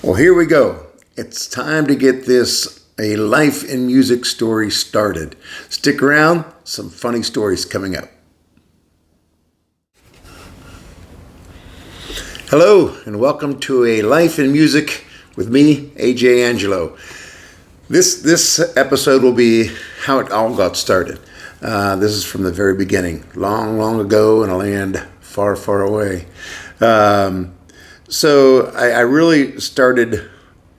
Well, here we go. It's time to get this A Life in Music story started. Stick around, some funny stories coming up. Hello, and welcome to A Life in Music with me, Angelo. This episode will be how it all got started. This is from the very beginning, long, long ago in a land far, far away. So I really started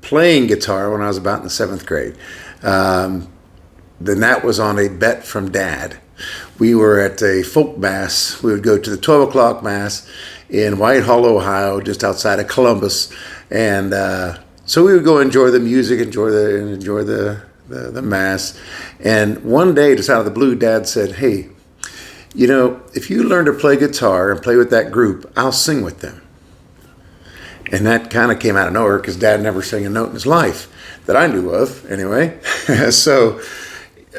playing guitar when I was about in the 7th grade. Then that was on a bet from Dad. We were at a folk mass. We would go to the 12 o'clock mass in Whitehall, Ohio, just outside of Columbus. And so we would go enjoy the music, enjoy the mass. And one day, just out of the blue, Dad said, "Hey, you know, if you learn to play guitar and play with that group, I'll sing with them." And that kind of came out of nowhere because Dad never sang a note in his life that I knew of, anyway. So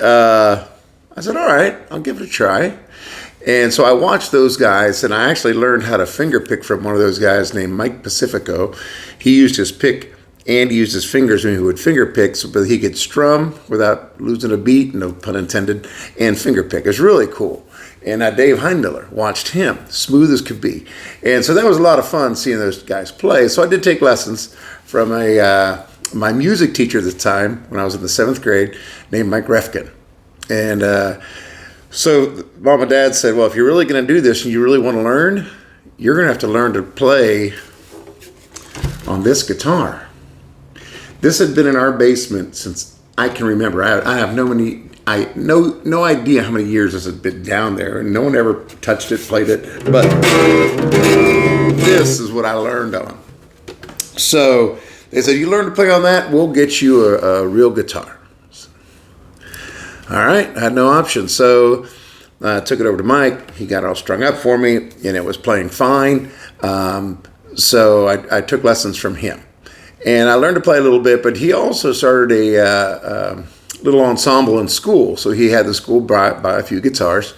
I said, all right, I'll give it a try. And so I watched those guys, and I actually learned how to finger pick from one of those guys named Mike Pacifico. He used his pick and he used his fingers when he would finger pick, but he could strum without losing a beat, no pun intended, and finger pick. It was really cool. And Dave Heinmiller, watched him, smooth as could be. And so that was a lot of fun seeing those guys play. So I did take lessons from my music teacher at the time when I was in the 7th grade named Mike Refkin. And so Mom and Dad said, well, if you're really going to do this and you really want to learn, you're going to have to learn to play on this guitar. This had been in our basement since I can remember. I have no idea how many years this had been down there, and no one ever touched it, played it, but this is what I learned on. So they said, you learn to play on that, we'll get you a real guitar. All right, I had no option. So I took it over to Mike. He got it all strung up for me, and it was playing fine. So I took lessons from him. And I learned to play a little bit, but he also started a little ensemble in school. So he had the school buy a few guitars.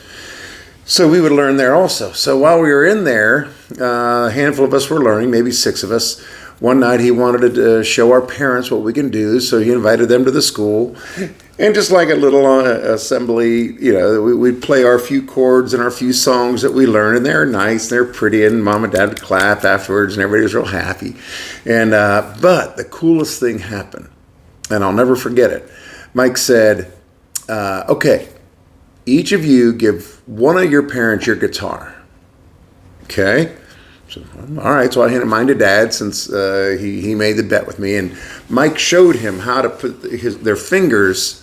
So we would learn there also. So while we were in there, a handful of us were learning, maybe 6 of us. One night he wanted to show our parents what we can do, so he invited them to the school. And just like a little assembly, you know, we'd play our few chords and our few songs that we learned, and they're nice, they're pretty, and Mom and Dad would clap afterwards, and everybody was real happy. And but the coolest thing happened, and I'll never forget it. Mike said, okay, each of you give one of your parents your guitar. Okay? So, all right, so I handed mine to Dad since he made the bet with me. And Mike showed him how to put their fingers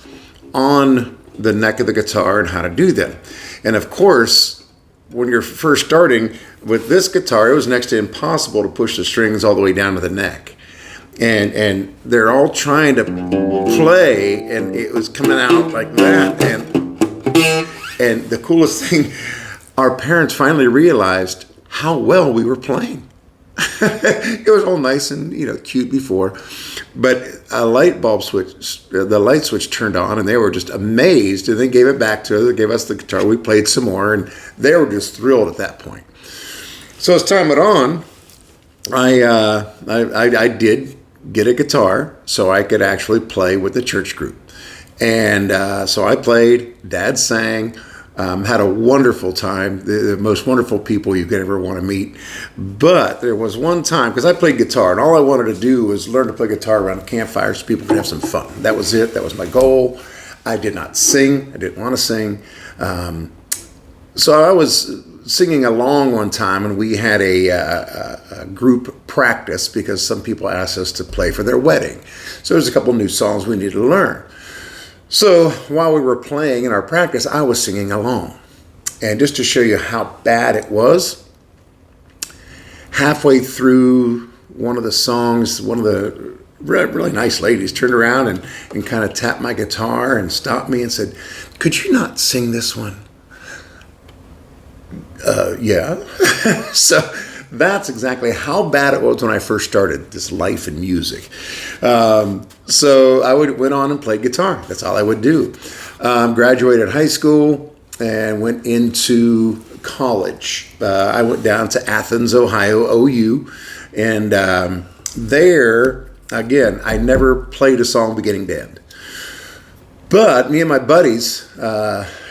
on the neck of the guitar and how to do them. And of course, when you're first starting with this guitar, it was next to impossible to push the strings all the way down to the neck. And they're all trying to play, and it was coming out like that. And the coolest thing, our parents finally realized how well we were playing. It was all nice and, you know, cute before, but a light bulb switch, the light switch turned on, and they were just amazed, and they gave it back to us. They gave us the guitar. We played some more, and they were just thrilled at that point. So as time went on, I did get a guitar so I could actually play with the church group. And so I played, Dad sang, had a wonderful time, the most wonderful people you could ever want to meet. But there was one time, because I played guitar, and all I wanted to do was learn to play guitar around a campfire so people could have some fun. That was it. That was my goal. I did not sing. I didn't want to sing. So I was singing along one time, and we had a group practice because some people asked us to play for their wedding. So there's a couple new songs we needed to learn. So while we were playing in our practice, I was singing along. And just to show you how bad it was, halfway through one of the songs, one of the really nice ladies turned around and kind of tapped my guitar and stopped me and said, "Could you not sing this one?" Yeah. So that's exactly how bad it was when I first started this life in music. So I went on and played guitar. That's all I would do. Graduated high school and went into college. I went down to Athens, Ohio, OU, and there again, I never played a song beginning to end. But me and my buddies,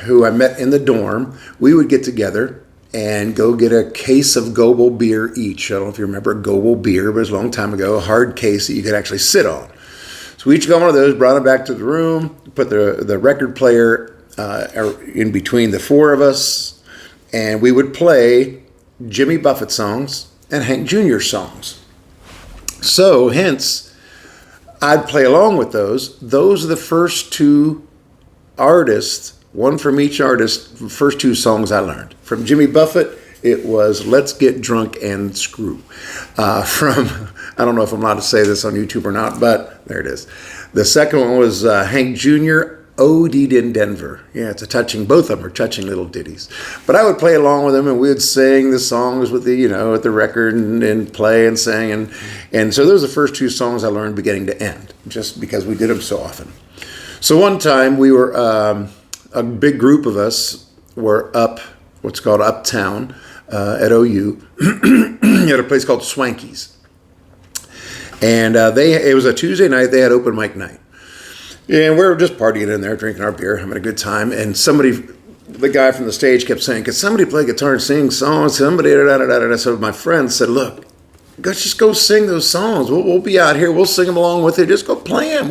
who I met in the dorm, we would get together and go get a case of Goebel beer each. I don't know if you remember Goebel beer, but it was a long time ago, a hard case that you could actually sit on. So we each got one of those, brought it back to the room, put the record player in between the four of us, and we would play Jimmy Buffett songs and Hank Jr. songs. So hence, I'd play along with those. Those are the first two artists, one from each artist, first two songs I learned. From Jimmy Buffett, it was Let's Get Drunk and Screw. From, I don't know if I'm allowed to say this on YouTube or not, but there it is. The second one was Hank Jr., OD'd in Denver. Yeah, it's a touching, both of them are touching little ditties. But I would play along with them, and we would sing the songs with the, at the record and play and sing. And so those are the first two songs I learned beginning to end, just because we did them so often. So one time we were, a big group of us were up, what's called Uptown at OU, at a place called Swanky's. And it was a Tuesday night, they had open mic night. And we were just partying in there, drinking our beer, having a good time. And the guy from the stage kept saying, could somebody play guitar and sing songs? Somebody, da-da-da-da-da. So my friend said, look, let's just go sing those songs. We'll be out here. We'll sing them along with you. Just go play them.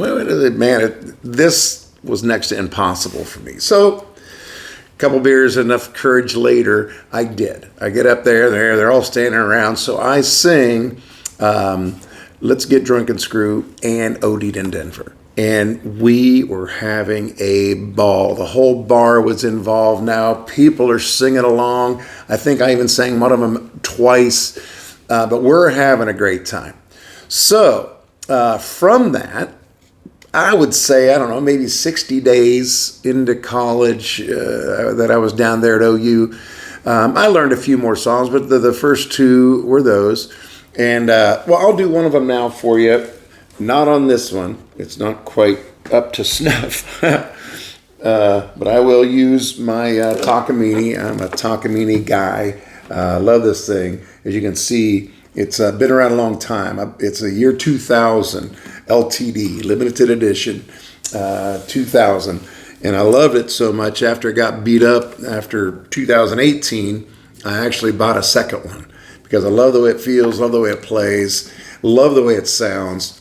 Man, this was next to impossible for me. So a couple beers, enough courage later, I did. I get up there. They're all standing around. So I sing Let's Get Drunk and Screw and OD'd in Denver. And we were having a ball. The whole bar was involved now. People are singing along. I think I even sang one of them twice. But we're having a great time. So from that, I would say, I don't know, maybe 60 days into college that I was down there at OU, I learned a few more songs, but the first two were those. And, I'll do one of them now for you. Not on this one. It's not quite up to snuff. But I will use my Takamine. I'm a Takamine guy. I love this thing. As you can see, it's been around a long time. It's a year 2000 LTD, limited edition, 2000. And I loved it so much after it got beat up after 2018, I actually bought a second one because I love the way it feels, love the way it plays, love the way it sounds.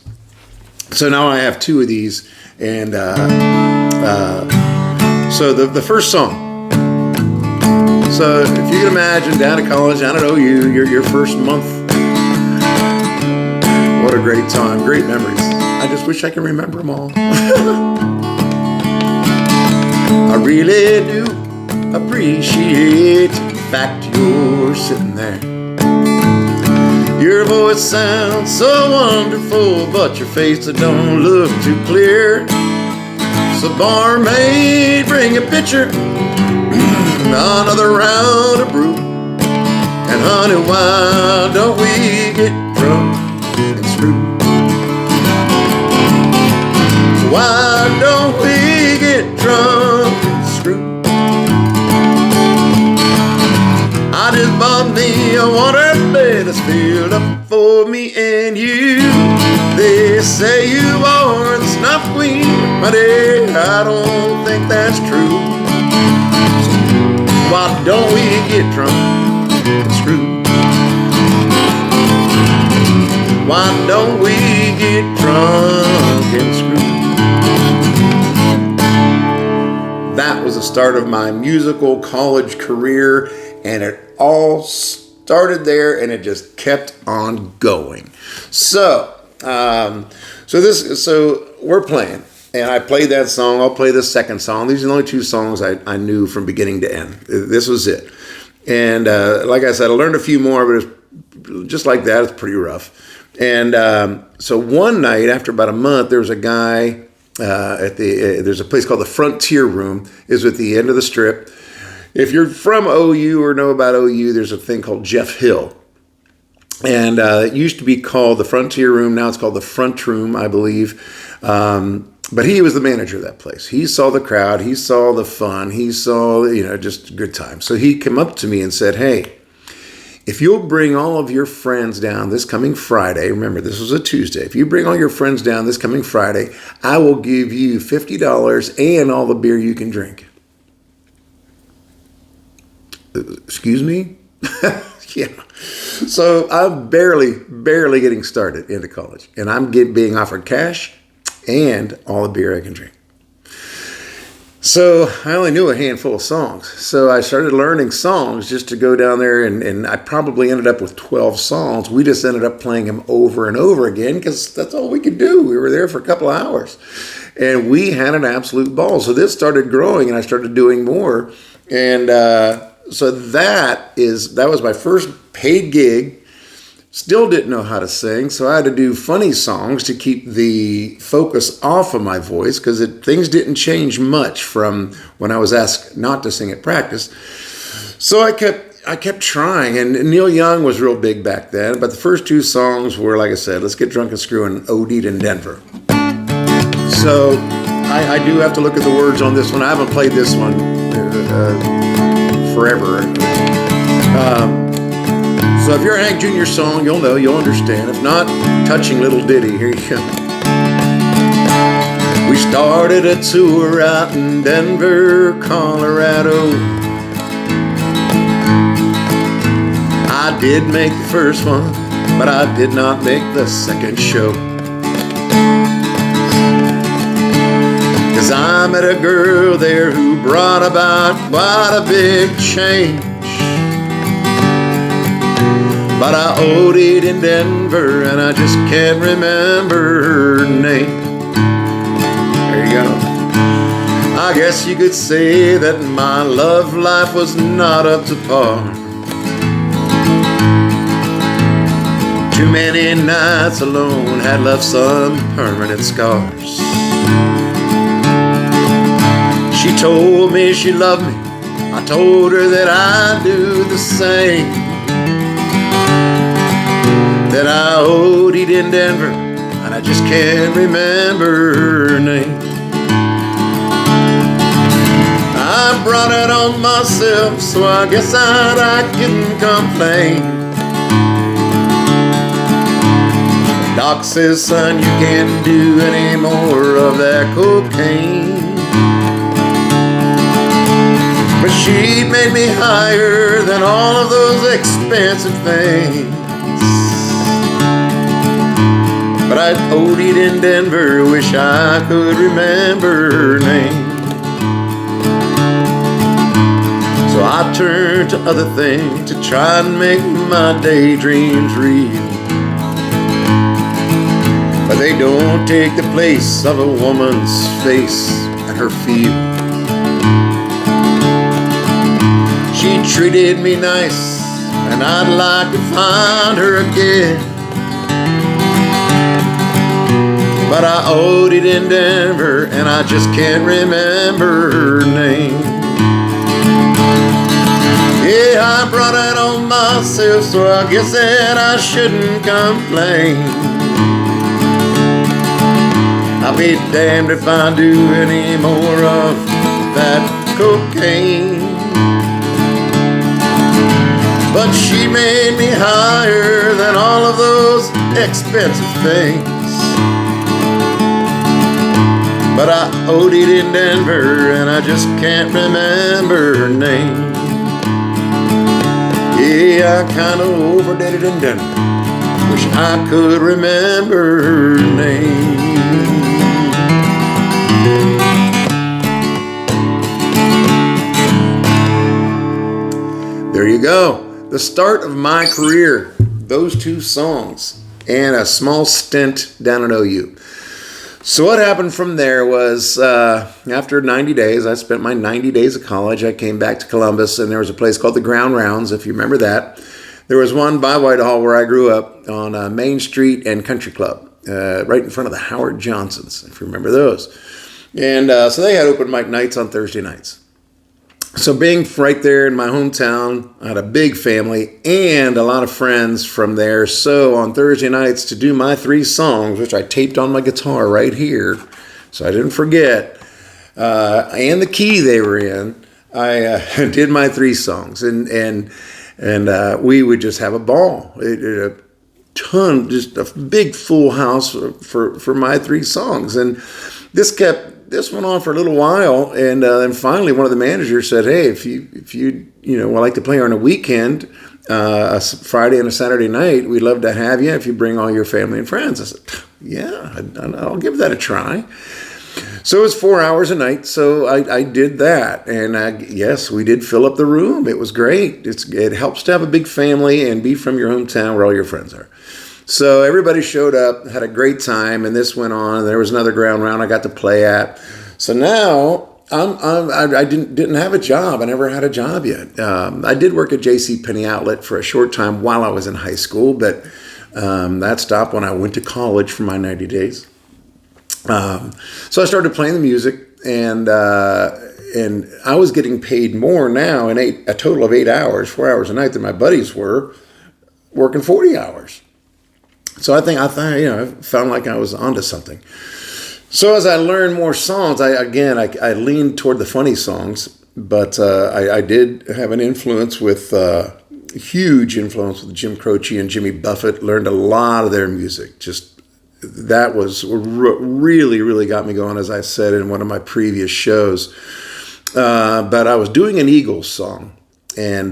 So now I have two of these, and so the first song. So if you can imagine, down at college, down at OU, your first month, what a great time, great memories. I just wish I could remember them all. I really do appreciate the fact you're sitting there. Your voice sounds so wonderful, but your face it don't look too clear. So barmaid, bring a pitcher, another round of brew. And honey, why don't we get drunk and screw? Why don't we get drunk and screw? I just bought me a water bed that's filled up for me and you. They say you are the snuff queen, but I don't think that's true. So why don't we get drunk and screw? Why don't we get drunk and screw? That was the start of my musical college career, and it all started there, and it just kept on going. So we're playing, and I played that song. I'll play the second song. These are the only two songs I knew from beginning to end. This was it. And like I said, I learned a few more, but it's just like that. It's pretty rough. And so one night, after about a month, there was a guy there's a place called the Frontier Room. It's at the end of the Strip. If you're from OU or know about OU, there's a thing called Jeff Hill. And it used to be called the Frontier Room. Now it's called the Front Room, I believe. But he was the manager of that place. He saw the crowd. He saw the fun. He saw, just a good time. So he came up to me and said, hey, if you'll bring all of your friends down this coming Friday, remember this was a Tuesday, if you bring all your friends down this coming Friday, I will give you $50 and all the beer you can drink. Excuse me? Yeah. So I'm barely getting started into college, and I'm being offered cash and all the beer I can drink. So I only knew a handful of songs. So I started learning songs just to go down there, and I probably ended up with 12 songs. We just ended up playing them over and over again because that's all we could do. We were there for a couple of hours, and we had an absolute ball. So this started growing, and I started doing more. And so that was my first paid gig. Still didn't know how to sing, so I had to do funny songs to keep the focus off of my voice because things didn't change much from when I was asked not to sing at practice. So I kept trying, and Neil Young was real big back then, but the first two songs were, like I said, Let's Get Drunk and Screw and OD'd in Denver. So I do have to look at the words on this one. I haven't played this one forever. So if you're a Hank Jr. song, you'll know, you'll understand. If not, touching little ditty. Here you go. We started a tour out in Denver, Colorado. I did make the first one, but I did not make the second show. 'Cause I met a girl there who brought about quite a big change. But I OD'd in Denver and I just can't remember her name. There you go. I guess you could say that my love life was not up to par. Too many nights alone had left some permanent scars. She told me she loved me. I told her that I'd do the same. That I OD'd in Denver, and I just can't remember her name. I brought it on myself, so I guess I couldn't complain. Doc says, son, you can't do any more of that cocaine. But she made me higher than all of those expensive things. But I OD'd in Denver, wish I could remember her name. So I turned to other things to try and make my daydreams real. But they don't take the place of a woman's face and her feel. She treated me nice, and I'd like to find her again. But I OD'd in Denver, and I just can't remember her name. Yeah, I brought it on myself, so I guess that I shouldn't complain. I'll be damned if I do any more of that cocaine. But she made me higher than all of those expensive things. But I OD'd in Denver, and I just can't remember her name. Yeah, I kinda overdid it in Denver. Wish I could remember her name. There you go. The start of my career. Those two songs. And a small stint down at OU. So what happened from there was after 90 days, I spent my 90 days of college. I came back to Columbus, and there was a place called the Ground Rounds, if you remember that. There was one by Whitehall where I grew up on Main Street and Country Club, right in front of the Howard Johnsons, if you remember those. And so they had open mic nights on Thursday nights. So being right there in my hometown, I had a big family and a lot of friends from there. So on Thursday nights to do my 3 songs, which I taped on my guitar right here, so I didn't forget, and the key they were in, I did my 3 songs. And and we would just have a ball. Just a big full house for my 3 songs. And this went on for a little while. And then finally one of the managers said, hey, if you would like to play on a weekend, a Friday and a Saturday night, we'd love to have you if you bring all your family and friends. I said, yeah, I'll give that a try. So it was 4 hours a night. So I did that. And yes, we did fill up the room. It was great. It helps to have a big family and be from your hometown where all your friends are. So everybody showed up, had a great time, and this went on. And there was another ground round I got to play at. So now I didn't have a job. I never had a job yet. I did work at JCPenney Outlet for a short time while I was in high school, but that stopped when I went to college for my 90 days. So I started playing the music, and I was getting paid more now in a total of 8 hours, 4 hours a night than my buddies were working 40 hours. So I found like I was onto something. So as I learned more songs, I leaned toward the funny songs, but I did have an influence with huge influence with Jim Croce and Jimmy Buffett. Learned a lot of their music. Just that was really, really got me going, as I said in one of my previous shows. But I was doing an Eagles song, and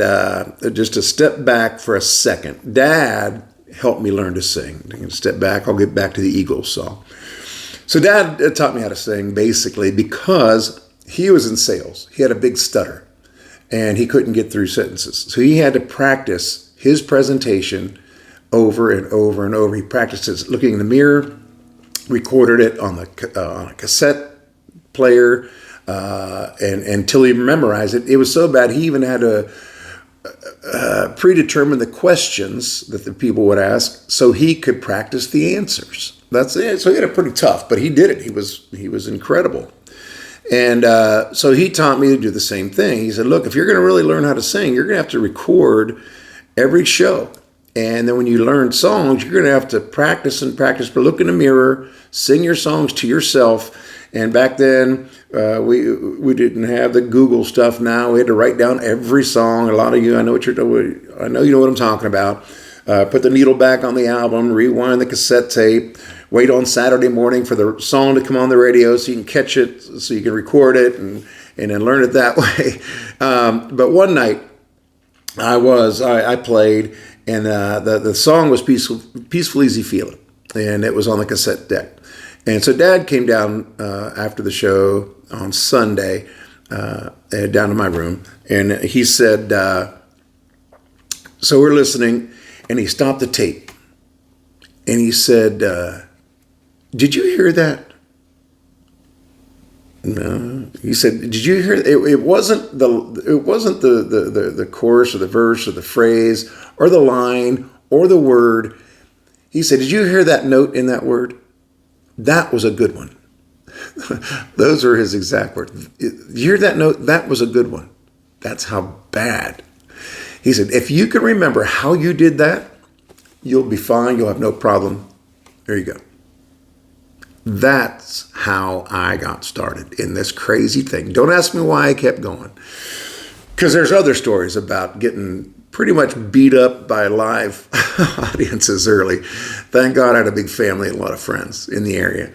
just to step back for a second, Dad helped me learn to sing. I'm going to step back. I'll get back to the Eagles song. So Dad taught me how to sing basically because he was in sales. He had a big stutter and he couldn't get through sentences. So he had to practice his presentation over and over and over. He practiced it looking in the mirror, recorded it on a cassette player, and until he memorized it. It was so bad he even had to predetermine the questions that the people would ask so he could practice the answers. That's it. So he had it pretty tough, but he did it. He was incredible. And so he taught me to do the same thing. He said, look, if you're going to really learn how to sing, you're going to have to record every show. And then when you learn songs, you're going to have to practice and practice, but look in the mirror, sing your songs to yourself. And back then, we didn't have the Google stuff now. We had to write down every song. A lot of you, I know you know what I'm talking about. Put the needle back on the album, rewind the cassette tape, wait on Saturday morning for the song to come on the radio so you can catch it, so you can record it and then learn it that way. But one night, I played, and the song was Peaceful Easy Feeling, and it was on the cassette deck. And so Dad came down after the show on Sunday, down to my room, and he said, so we're listening, and he stopped the tape, and he said, did you hear that? No. He said, did you hear? It wasn't the chorus or the verse or the phrase or the line or the word. He said, did you hear that note in that word? That was a good one. Those are his exact words. You hear that note? That was a good one. That's how bad. He said, if you can remember how you did that, you'll be fine. You'll have no problem. There you go. That's how I got started in this crazy thing. Don't ask me why I kept going, because there's other stories about getting pretty much beat up by live audiences early. Thank God I had a big family and a lot of friends in the area.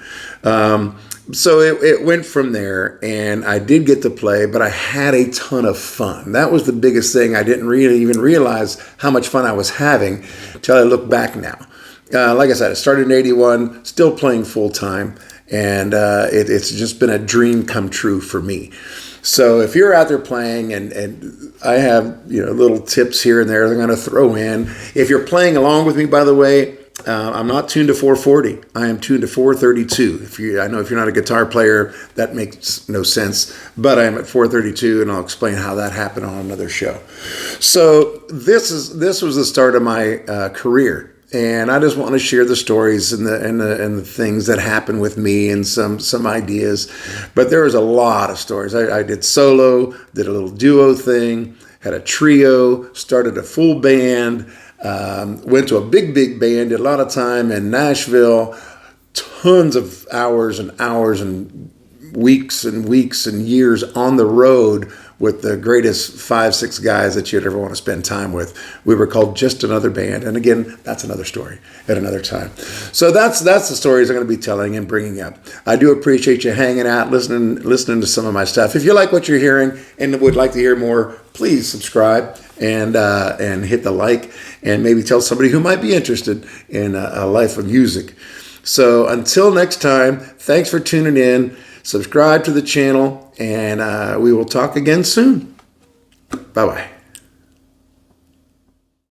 So it went from there, and I did get to play, but I had a ton of fun. That was the biggest thing. I didn't really even realize how much fun I was having until I look back now. Like I said, I started in 81, still playing full time, and it's just been a dream come true for me. So if you're out there playing, and I have little tips here and there that I'm going to throw in. If you're playing along with me, by the way, I'm not tuned to 440. I am tuned to 432. I know if you're not a guitar player, that makes no sense, but I am at 432, and I'll explain how that happened on another show. So this was the start of my career. And I just want to share the stories and the things that happened with me and some ideas. But there was a lot of stories. I did solo, did a little duo thing, had a trio, started a full band, went to a big band, did a lot of time in Nashville, tons of hours and weeks and years on the road with the greatest 5-6 guys that you'd ever want to spend time with. We were called Just Another Band. And again, that's another story at another time. So that's the stories I'm going to be telling and bringing up. I do appreciate you hanging out, listening to some of my stuff. If you like what you're hearing and would like to hear more, please subscribe and hit the like, and maybe tell somebody who might be interested in a life of music. So until next time, thanks for tuning in. Subscribe to the channel, and we will talk again soon. Bye-bye.